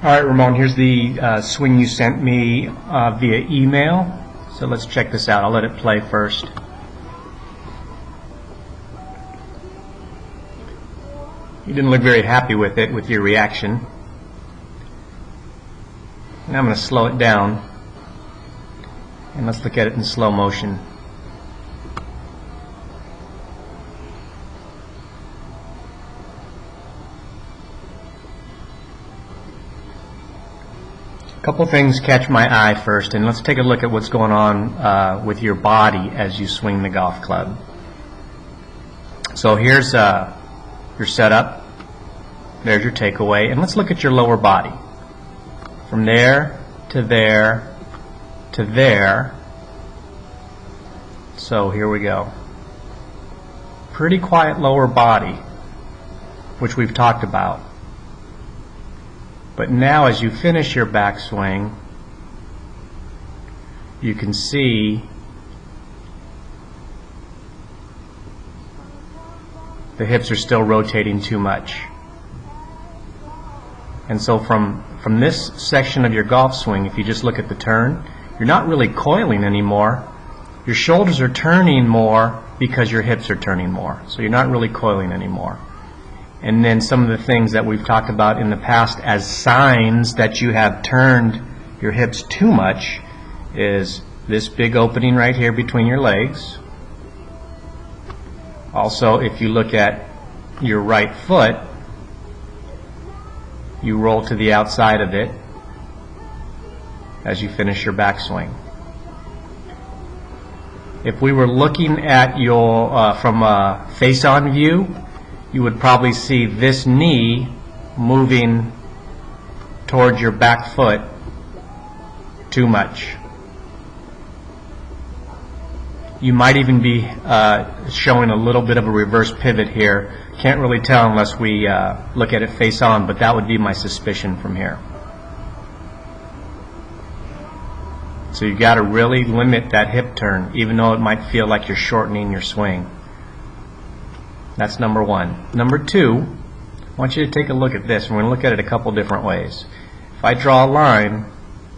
All right, Ramon, here's the swing you sent me via email. So let's check this out. I'll let it play first. You didn't look very happy with it, with your reaction. Now I'm going to slow it down. And let's look at it in slow motion. A couple things catch my eye first, and let's take a look at what's going on with your body as you swing the golf club. So here's your setup. There's your takeaway, and let's look at your lower body. From there to there to there. So here we go. Pretty quiet lower body, which we've talked about. But now as you finish your backswing, you can see the hips are still rotating too much. And so from this section of your golf swing, if you just look at the turn, you're not really coiling anymore. Your shoulders are turning more because your hips are turning more. So you're not really coiling anymore. And then some of the things that we've talked about in the past as signs that you have turned your hips too much is this big opening right here between your legs. Also, if you look at your right foot, you roll to the outside of it as you finish your backswing. If we were looking at your from a face-on view, you would probably see this knee moving towards your back foot too much. You might even be showing a little bit of a reverse pivot here. Can't really tell unless we look at it face on, but that would be my suspicion from here. So you've got to really limit that hip turn, even though it might feel like you're shortening your swing. That's number one. Number two, I want you to take a look at this. We're going to look at it a couple different ways. If I draw a line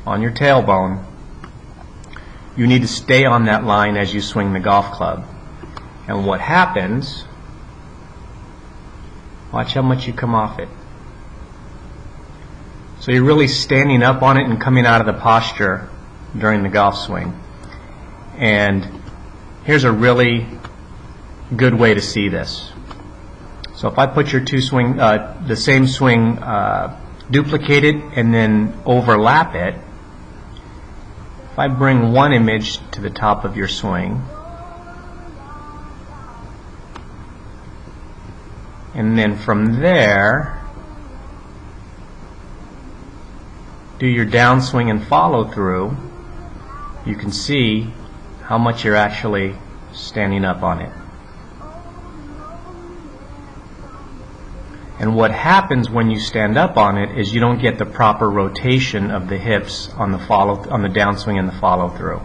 on your tailbone, you need to stay on that line as you swing the golf club. And what happens, watch how much you come off it. So you're really standing up on it and coming out of the posture during the golf swing. And here's a really good way to see this. So if I put your two swing, the same swing, duplicate it and then overlap it, if I bring one image to the top of your swing, and then from there do your downswing and follow through, you can see how much you're actually standing up on it. And what happens when you stand up on it is you don't get the proper rotation of the hips on the downswing and the follow through.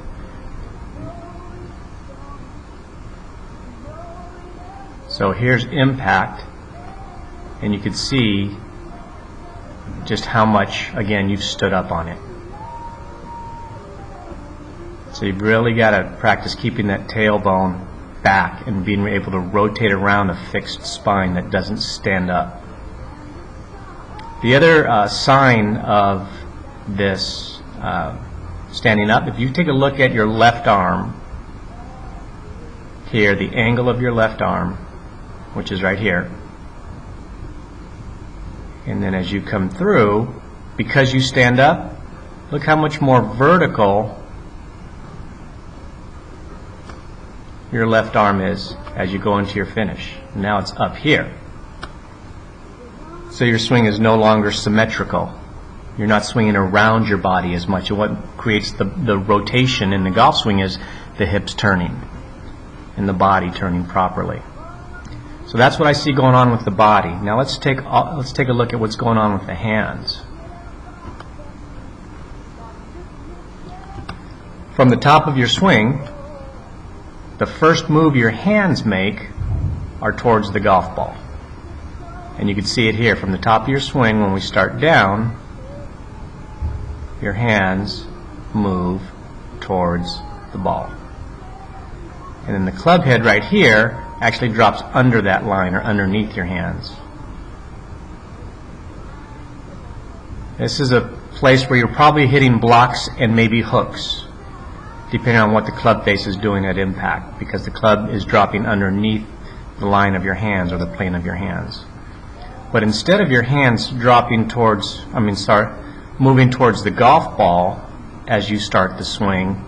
So here's impact, and you can see just how much, again, you've stood up on it. So you've really got to practice keeping that tailbone back and being able to rotate around a fixed spine that doesn't stand up. The other sign of this standing up, if you take a look at your left arm here, the angle of your left arm, which is right here, and then as you come through, because you stand up, look how much more vertical your left arm is as you go into your finish. Now it's up here. So your swing is no longer symmetrical. You're not swinging around your body as much. And what creates the rotation in the golf swing is the hips turning and the body turning properly. So that's what I see going on with the body. Now let's take a look at what's going on with the hands. From the top of your swing, the first move your hands make are towards the golf ball. And you can see it here from the top of your swing when we start down, your hands move towards the ball. And then the club head right here actually drops under that line or underneath your hands. This is a place where you're probably hitting blocks and maybe hooks, depending on what the club face is doing at impact, because the club is dropping underneath the line of your hands or the plane of your hands. But instead of your hands dropping towards, moving towards the golf ball as you start the swing,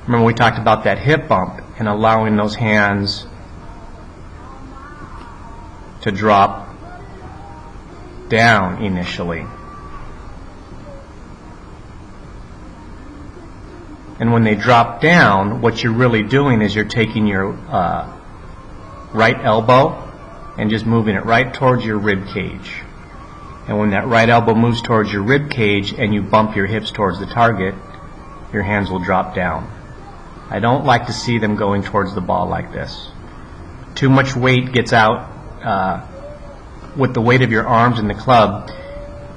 remember we talked about that hip bump and allowing those hands to drop down initially. And when they drop down, what you're really doing is you're taking your right elbow and just moving it right towards your rib cage. And when that right elbow moves towards your rib cage and you bump your hips towards the target, your hands will drop down. I don't like to see them going towards the ball like this. Too much weight gets out with the weight of your arms and the club,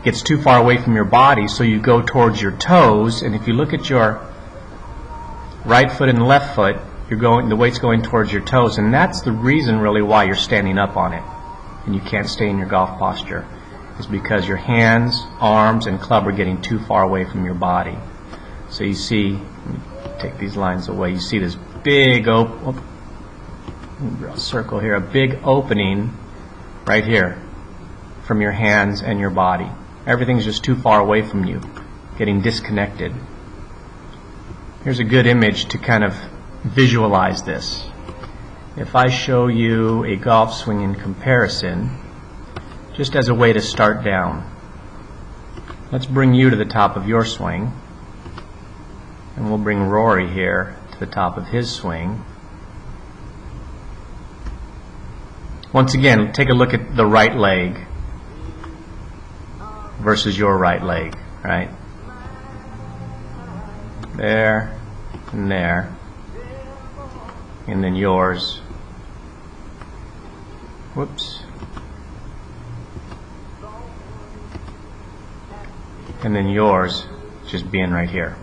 gets too far away from your body, so you go towards your toes, and if you look at your right foot and left foot, the weight's going towards your toes, and that's the reason really why you're standing up on it and you can't stay in your golf posture, is because your hands, arms, and club are getting too far away from your body. So you see, let me take these lines away, you see this big circle here, a big opening right here from your hands and your body. Everything's just too far away from you, getting disconnected. Here's a good image to kind of visualize this. If I show you a golf swing in comparison, just as a way to start down, let's bring you to the top of your swing, and we'll bring Rory here to the top of his swing. Once again, take a look at the right leg versus your right leg, right? There and there, and then yours, whoops, and then yours just being right here.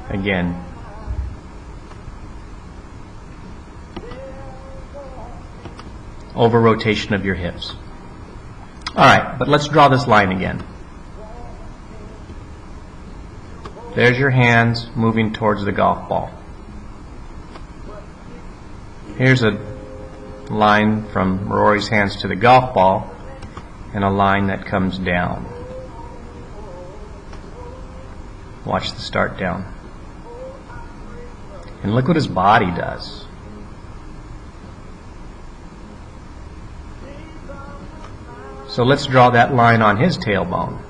Again, over rotation of your hips. Alright, but let's draw this line again. There's your hands moving towards the golf ball. Here's a line from Rory's hands to the golf ball and a line that comes down. Watch the start down. And look what his body does. So let's draw that line on his tailbone.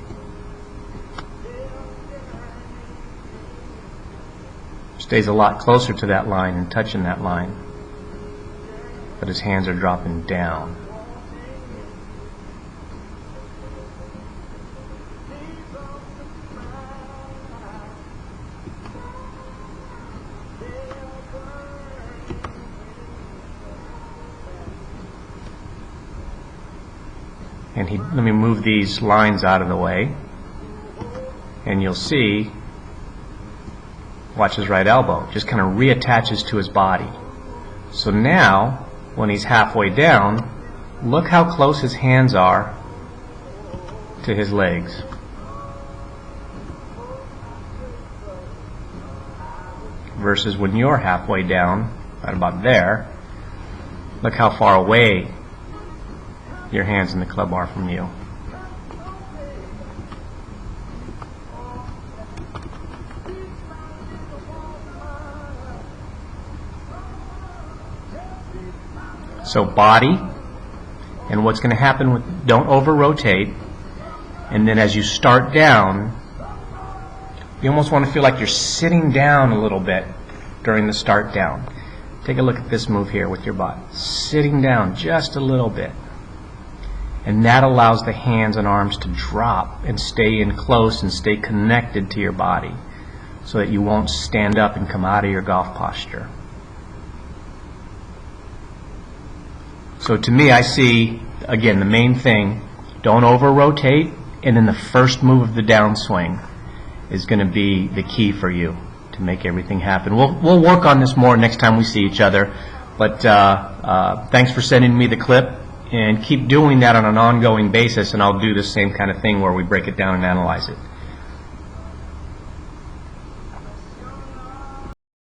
Stays a lot closer to that line and touching that line, but his hands are dropping down. And let me move these lines out of the way, and you'll see, watch his right elbow, just kind of reattaches to his body. So now, when he's halfway down, look how close his hands are to his legs. Versus when you're halfway down, right about there, look how far away your hands and the club are from you. So body, and what's going to happen with, don't over rotate, and then as you start down, you almost want to feel like you're sitting down a little bit during the start down. Take a look at this move here with your body. Sitting down just a little bit. And that allows the hands and arms to drop and stay in close and stay connected to your body so that you won't stand up and come out of your golf posture. So to me, I see, again, the main thing, don't over rotate and then the first move of the downswing is going to be the key for you to make everything happen. We'll work on this more next time we see each other, but thanks for sending me the clip, and keep doing that on an ongoing basis, and I'll do the same kind of thing where we break it down and analyze it.